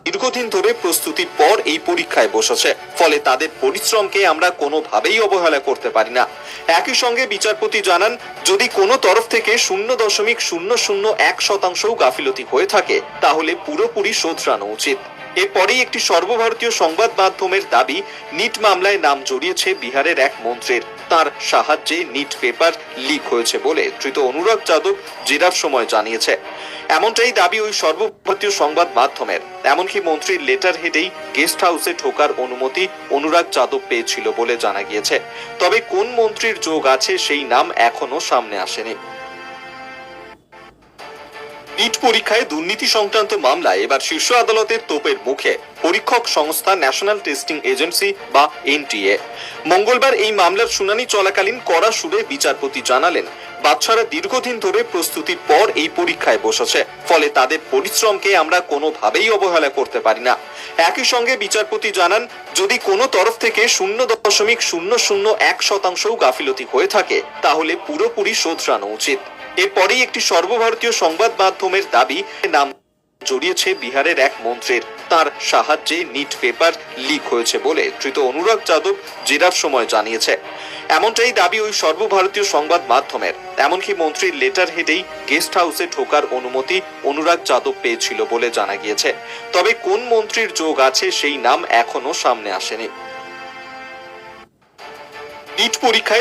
দীর্ঘদিন ধরে প্রস্তুতির পর এই পরীক্ষায় বসেছে, ফলে তাদের পরিশ্রমকে আমরা কোনোভাবেই অবহেলা করতে পারি না। একই সঙ্গে বিচারপতি জানান, যদি কোনো তরফ থেকে 0.001% গাফিলতি হয়ে থাকে তাহলে পুরোপুরি শোধরানো উচিত। এরপরেই একটি সর্বভারতীয় সংবাদ মাধ্যমের দাবি, নিট মামলায় নাম জড়িয়েছে বিহারের এক মন্ত্রীর। তার সাহায্যে নিট পেপার লিক হয়েছে বলে ধৃত অনুরাগ যাদব জেরার সময় জানিয়েছে। এমনটাই দাবি ওই সর্বভারতীয় সংবাদ মাধ্যমের। এমনকি মন্ত্রীর লেটার হেডেই গেস্ট হাউসে ঢোকার অনুমতি অনুরাগ যাদব পেয়েছিল বলে জানা গিয়েছে। তবে কোন মন্ত্রীর যোগ আছে সেই নাম এখনো সামনে আসেনি। নিট পরীক্ষায় দুর্নীতি সংক্রান্ত মামলায় এবার শীর্ষ আদালতের তোপের মুখে পরীক্ষক সংস্থা ন্যাশনাল টেস্টিং এজেন্সি বা এনটিএ। মঙ্গলবার এই মামলার শুনানি চলাকালীন কড়া সুরে বিচারপতি জানালেন, বাচ্চারা দীর্ঘদিন ধরে প্রস্তুতির পর এই পরীক্ষায় বসেছে, ফলে তাদের পরিশ্রমকে আমরা কোনোভাবেই অবহেলা করতে পারি না। একই সঙ্গে বিচারপতি জানান, যদি কোনো তরফ থেকে 0.001% গাফিলতি হয়ে থাকে তাহলে পুরোপুরি শোধরানো উচিত। এরপরেই একটি সর্বভারতীয় সংবাদ মাধ্যমের দাবি, নাম জড়িয়েছে বিহারের এক মন্ত্রীর। তার সাহায্যে নিট পেপার লিক হয়েছে বলে ধৃত অনুরাগ যাদব জেরার সময় জানিয়েছে। এমনটাই দাবি ওই সর্বভারতীয় সংবাদ মাধ্যমের। এমনকি মন্ত্রীর লেটার হেডেই গেস্ট হাউসে ঢোকার অনুমতি অনুরাগ যাদব পেয়েছিল বলে জানা গিয়েছে। তবে কোন মন্ত্রীর যোগ আছে সেই নাম এখনো সামনে আসেনি। নিট পরীক্ষায়